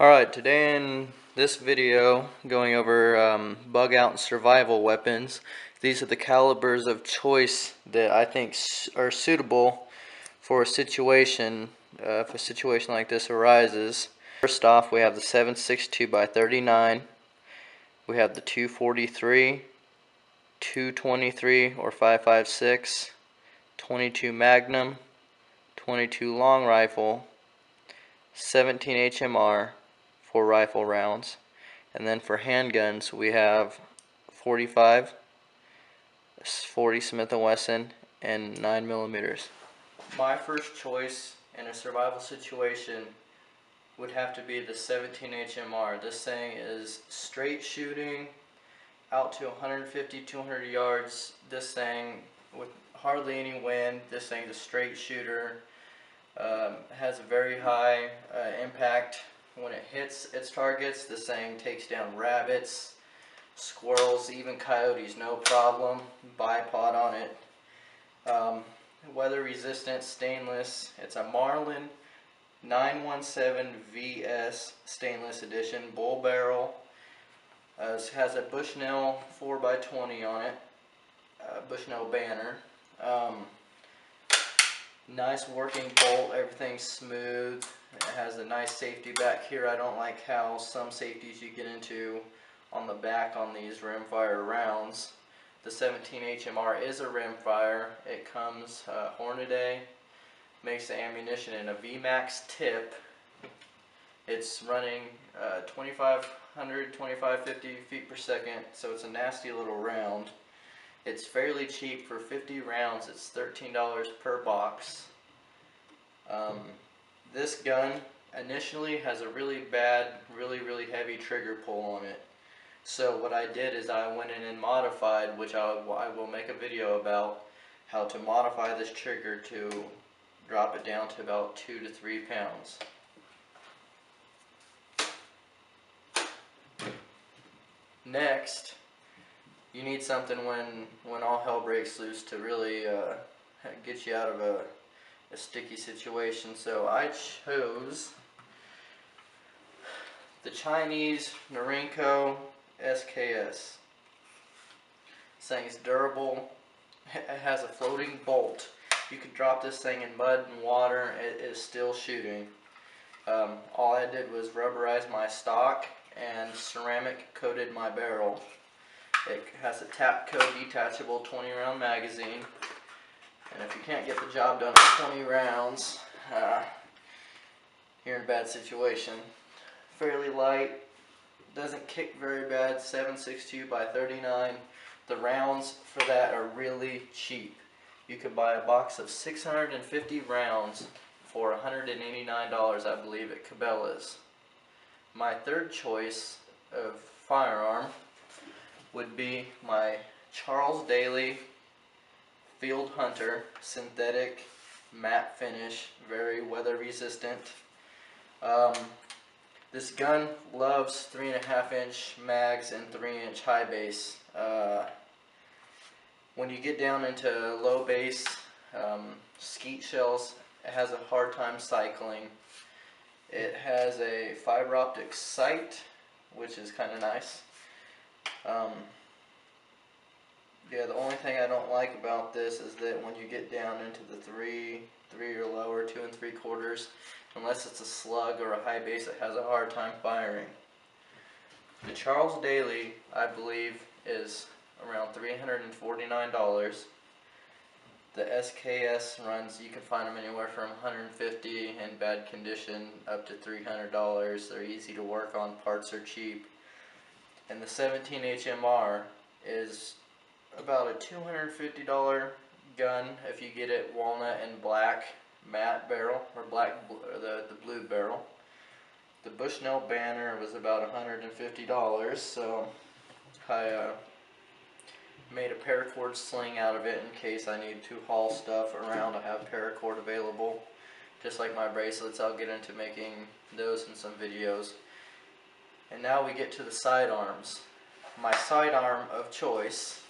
Alright, today in this video, going over bug out and survival weapons. These are the calibers of choice that I think are suitable for a situation, if a situation like this arises. First off, we have the 7.62 by 39. We have the 243, 223 or 5.56, 22 Magnum, 22 long rifle, 17 HMR for rifle rounds, and then for handguns we have 45, 40 Smith & Wesson, and 9mm. My first choice in a survival situation would have to be the 17 HMR. This thing is straight shooting out to 150, 200 yards. This thing with hardly any wind. This thing's a straight shooter. Has a very high impact when it hits its targets. This thing takes down rabbits, squirrels, even coyotes, no problem. Bipod on it. Weather resistant, stainless. It's a Marlin 917 VS stainless edition, bull barrel. It has a Bushnell 4x20 on it, Bushnell banner. Nice working bolt, everything's smooth. It has a nice safety back here. I don't like how some safeties you get into on the back on these rimfire rounds. The 17 HMR is a rimfire. It comes Hornady, makes the ammunition in a VMAX tip. It's running 2,500, 2,550 feet per second, so it's a nasty little round. It's fairly cheap for 50 rounds. It's $13 per box. This gun initially has a really bad, really heavy trigger pull on it. So what I did is I went in and modified, which I will make a video about, how to modify this trigger to drop it down to about 2 to 3 pounds. Next, you need something when all hell breaks loose to really get you out of a sticky situation. So I chose the Chinese Norinco SKS. This thing is durable. It has a floating bolt. You could drop this thing in mud and water, it is still shooting. All I did was rubberize my stock and ceramic coated my barrel. It has a Tapco detachable 20 round magazine, and if you can't get the job done at 20 rounds, you're in a bad situation. Fairly light, doesn't kick very bad, 7.62 by 39. The rounds for that are really cheap. You could buy a box of 650 rounds for $189, I believe, at Cabela's. My third choice of firearm would be my Charles Daly Field Hunter synthetic matte finish, very weather resistant. This gun loves 3.5-inch mags and 3-inch high base. When you get down into low base skeet shells, it has a hard time cycling. It has a fiber optic sight, which is kind of nice. Yeah, the only thing I don't like about this is that when you get down into the 3 or lower, 2 3/4, unless it's a slug or a high base, it has a hard time firing. The Charles Daly, I believe, is around $349. The SKS runs, you can find them anywhere from $150 in bad condition up to $300. They're easy to work on, parts are cheap. And the 17 HMR is about a $250 gun if you get it walnut and black matte barrel, or the blue barrel. The Bushnell banner was about $150, so I made a paracord sling out of it in case I need to haul stuff around. I have paracord available. Just like my bracelets, I'll get into making those in some videos. And now we get to the sidearms. My sidearm of choice,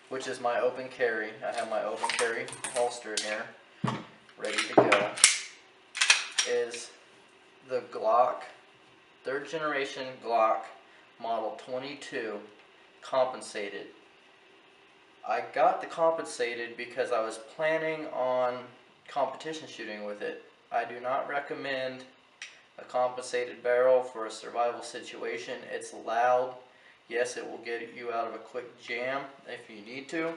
which is my open carry. I have my open carry holster here, ready to go, is the Glock 3rd generation Glock model 22 compensated. I got the compensated because I was planning on competition shooting with it. I do not recommend a compensated barrel for a survival situation. It's loud. Yes, it will get you out of a quick jam if you need to,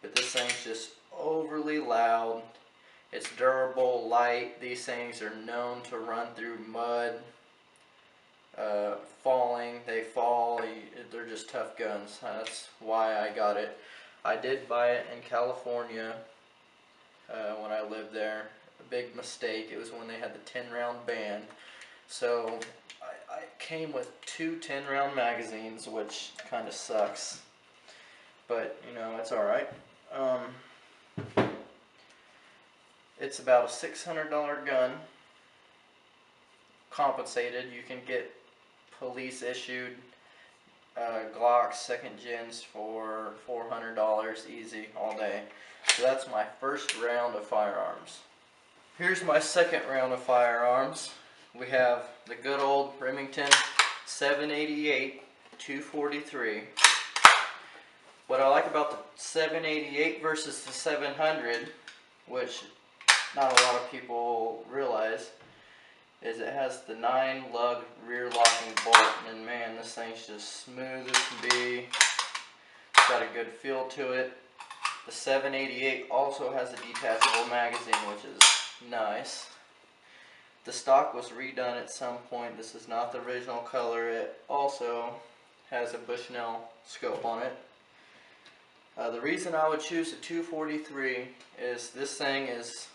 but this thing's just overly loud. It's durable, light. These things are known to run through mud, falling. They fall. They're just tough guns. That's why I got it. I did buy it in California when I lived there. A big mistake. It was when they had the 10-round ban. So I came with 2 10-round magazines, which kind of sucks. But, you know, it's alright. It's about a $600 gun. Compensated. You can get police issued Glocks 2nd gens for $400 easy all day. So that's my first round of firearms. Here's my second round of firearms. We have the good old Remington 788 243. What I like about the 788 versus the 700, which not a lot of people realize, is it has the 9-lug rear locking bolt, and man, this thing's just smooth as can be. It's got a good feel to it. The 788 also has a detachable magazine, which is nice. The stock was redone at some point. This is not the original color. It also has a Bushnell scope on it. The reason I would choose a 243 is this thing is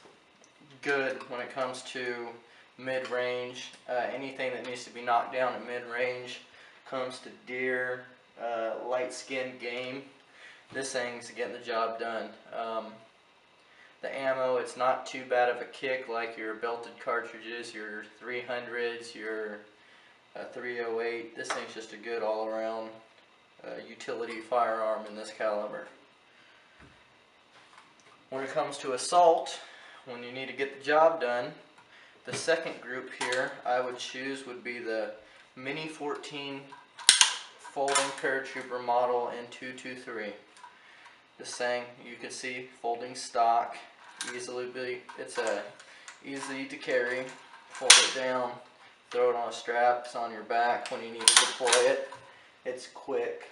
good when it comes to mid-range. Anything that needs to be knocked down at mid-range comes to deer, light-skinned game. This thing's getting the job done. The ammo, it's not too bad of a kick like your belted cartridges, your 300s, your 308. This thing's just a good all-around utility firearm in this caliber. When it comes to assault, when you need to get the job done, the second group here I would choose would be the Mini 14 folding paratrooper model in 223. This thing, you can see, folding stock, it's easy to carry. Fold it down, throw it on a strap, it's on your back when you need to deploy it. It's quick.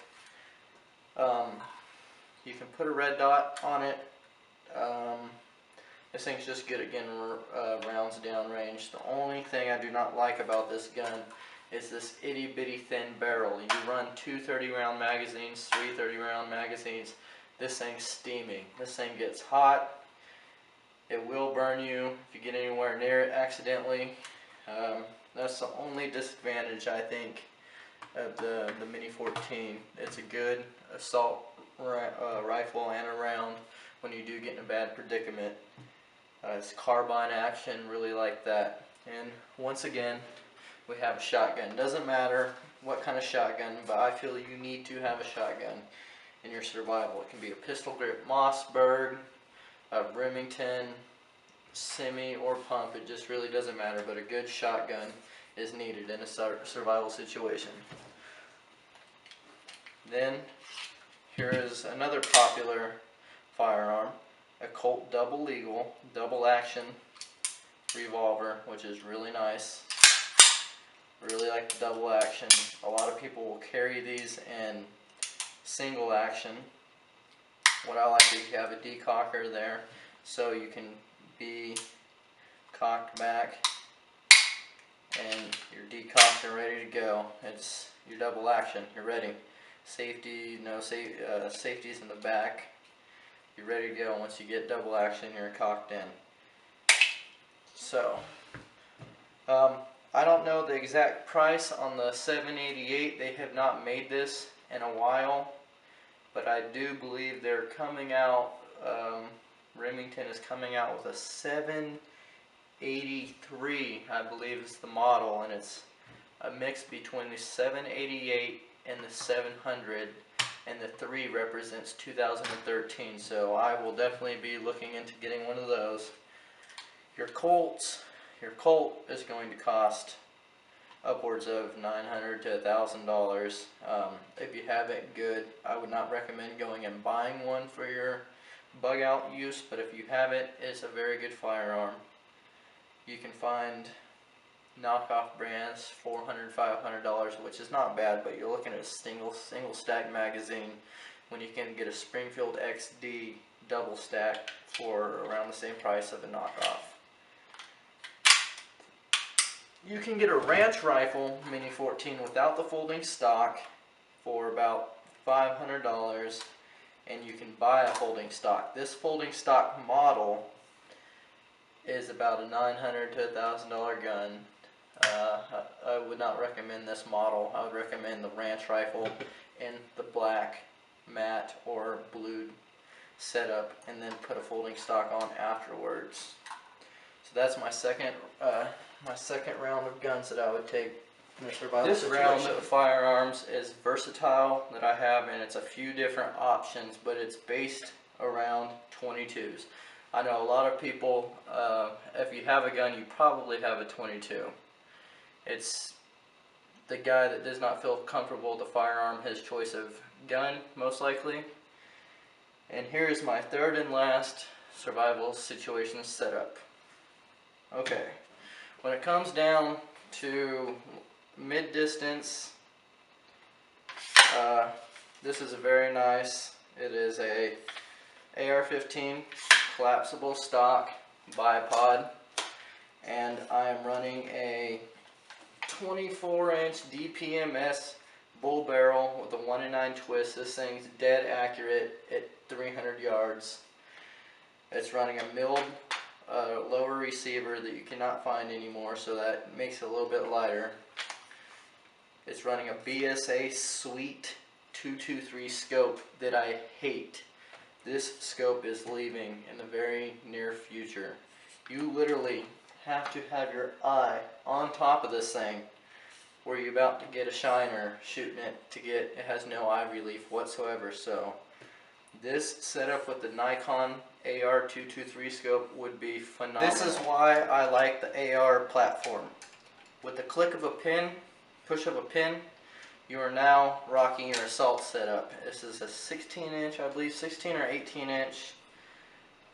You can put a red dot on it. This thing's just good at getting rounds down range. The only thing I do not like about this gun is this itty bitty thin barrel. You run 2 30-round magazines, 3 30-round magazines. This thing's steaming. This thing gets hot. It will burn you if you get anywhere near it accidentally. That's the only disadvantage, I think, of the Mini 14. It's a good assault rifle and a round when you do get in a bad predicament. It's carbine action, really like that. And once again, we have a shotgun. Doesn't matter what kind of shotgun, but I feel you need to have a shotgun in your survival. It can be a pistol grip Mossberg, a Remington, semi or pump. It just really doesn't matter, but a good shotgun is needed in a survival situation. Then here is another popular firearm, a Colt double legal, double action revolver, which is really nice. Really like the double action. A lot of people will carry these in single action. What I like is you have a decocker there, so you can be cocked back and you're decocked and ready to go. It's your double action. You're ready. Safety, no safety's in the back. You're ready to go. Once you get double action, you're cocked in. So, I don't know the exact price on the 788. They have not made this in a while, but I do believe they're coming out. Remington is coming out with a 783, I believe is the model, and it's a mix between the 788 and the 700, and the 3 represents 2013, so I will definitely be looking into getting one of those. Your Colt is going to cost upwards of $900 to $1,000. If you have it, good. I would not recommend going and buying one for your bug out use, but if you have it, it's a very good firearm. You can find knockoff brands $400, $500, which is not bad, but you're looking at a single stack magazine when you can get a Springfield XD double stack for around the same price of a knockoff. You can get a ranch rifle Mini 14 without the folding stock for about $500, and you can buy a folding stock. This folding stock model is about a $900 to $1,000 gun. I would not recommend this model. I would recommend the ranch rifle in the black, matte, or blue setup, and then put a folding stock on afterwards. So that's my second round of guns that I would take in a survival situation. This round of firearms is versatile that I have, and it's a few different options, but it's based around 22s. I know a lot of people, if you have a gun, you probably have a 22. It's the guy that does not feel comfortable with the firearm, his choice of gun, most likely. And here is my third and last survival situation setup. Okay, when it comes down to mid-distance, this is a very nice, it is a AR-15 collapsible stock bipod, and I am running a 24-inch DPMS bull barrel with a 1-in-9 twist. This thing's dead accurate at 300 yards. It's running a milled lower receiver that you cannot find anymore, so that makes it a little bit lighter. It's running a BSA Sweet 223 scope that I hate. This scope is leaving in the very near future. You literally have to have your eye on top of this thing where you're about to get a shiner shooting it to get, it has no eye relief whatsoever. So this setup with the Nikon AR-223 scope would be phenomenal. This is why I like the AR platform. With the click of a pin, push of a pin, you are now rocking your assault setup. This is a 16-inch, I believe, 16 or 18-inch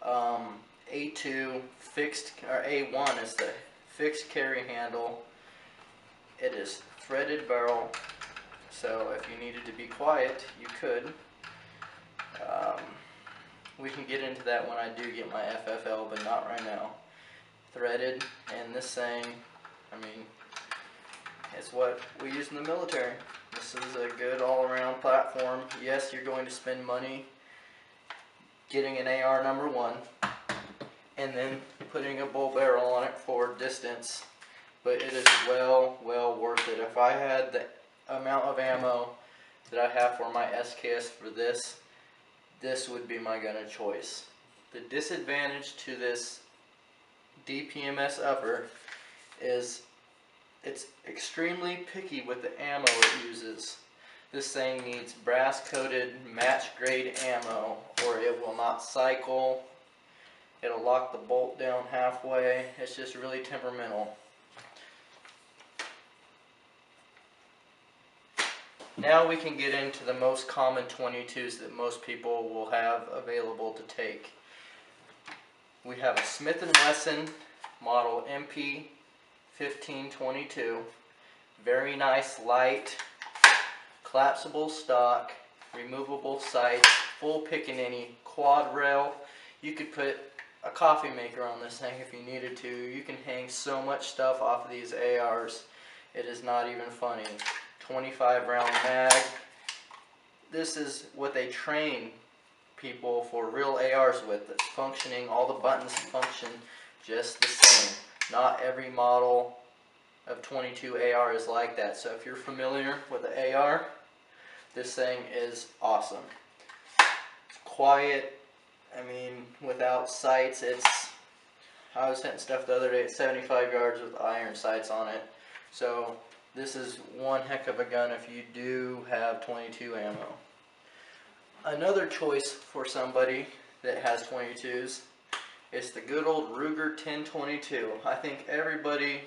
A2 fixed, or A1 is the fixed carry handle. It is threaded barrel, so if you needed to be quiet, you could. We can get into that when I do get my FFL, but not right now. Threaded, and this thing, I mean, it's what we use in the military. This is a good all-around platform. Yes, you're going to spend money getting an AR number 1 and then putting a bull barrel on it for distance, but it is well worth it. If I had the amount of ammo that I have for my SKS for this would be my gun of choice. The disadvantage to this DPMS upper is it's extremely picky with the ammo it uses. This thing needs brass coated match grade ammo or it will not cycle. It'll lock the bolt down halfway. It's just really temperamental. Now we can get into the most common 22s that most people will have available to take. We have a Smith & Wesson model MP 1522, very nice light, collapsible stock, removable sights, full pickaninny, quad rail. You could put a coffee maker on this thing if you needed to. You can hang so much stuff off of these ARs, it is not even funny. 25 round mag. This is what they train people for real ARs with. It's functioning, all the buttons function just the same. Not every model of 22 AR is like that. So if you're familiar with the AR, this thing is awesome. It's quiet. I mean, without sights, I was hitting stuff the other day at 75 yards with iron sights on it. So this is one heck of a gun if you do have 22 ammo. Another choice for somebody that has 22s is the good old Ruger 1022. I think everybody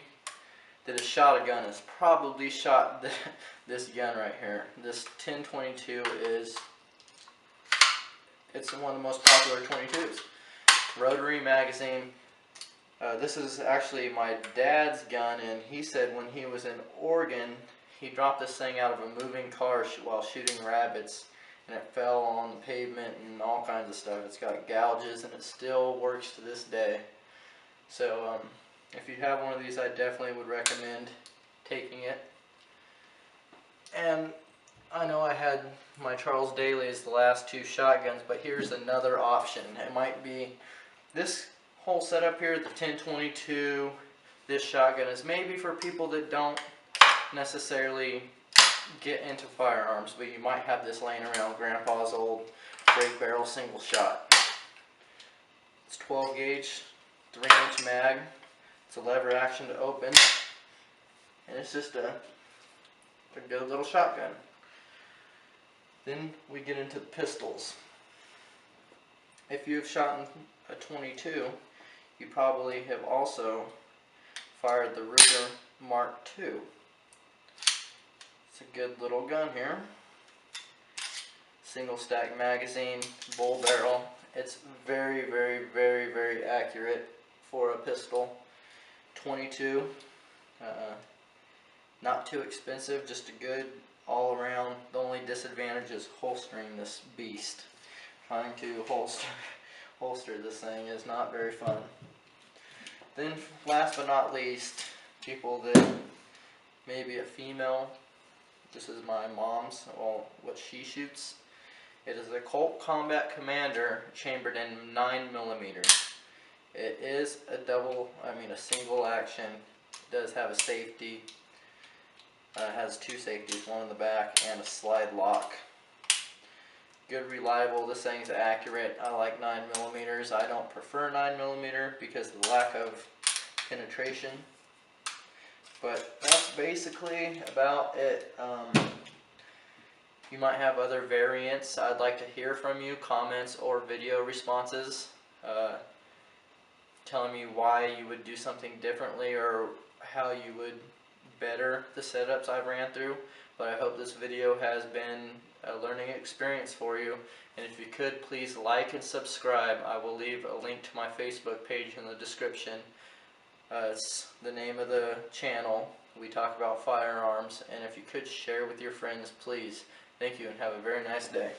that has shot a gun has probably shot this gun right here. This 1022 it's one of the most popular 22s. Rotary magazine. This is actually my dad's gun, and he said when he was in Oregon, he dropped this thing out of a moving car while shooting rabbits, and it fell on the pavement and all kinds of stuff. It's got gouges, and it still works to this day. So if you have one of these, I definitely would recommend taking it. And I know I had my Charles Daly's, the last two shotguns, but here's another option. It might be this whole setup here, the 1022, this shotgun is maybe for people that don't necessarily get into firearms, but you might have this laying around, Grandpa's old break barrel single shot. It's 12 gauge, 3-inch mag. It's a lever action to open, and it's just a good little shotgun. Then we get into the pistols. If you've shot a 22, you probably have also fired the Ruger Mark II. It's a good little gun here. Single stack magazine, bull barrel. It's very, very, very, very accurate for a pistol. 22, not too expensive, just a good all around. The only disadvantage is holstering this beast. Trying to holster this thing is not very fun. Then last but not least, people that maybe a female, this is my mom's, well, what she shoots. It is a Colt Combat Commander chambered in 9mm. It is a single action. It does have a safety. It has two safeties, one in the back and a slide lock. Good, reliable. This thing's accurate. I like 9mm. I don't prefer 9mm because of the lack of penetration. But that's basically about it. You might have other variants. I'd like to hear from you, comments or video responses. Telling me why you would do something differently or how you would better the setups I ran through. But I hope this video has been a learning experience for you. And if you could, please like and subscribe. I will leave a link to my Facebook page in the description. It's the name of the channel. We talk about firearms. And if you could share with your friends, please. Thank you and have a very nice day.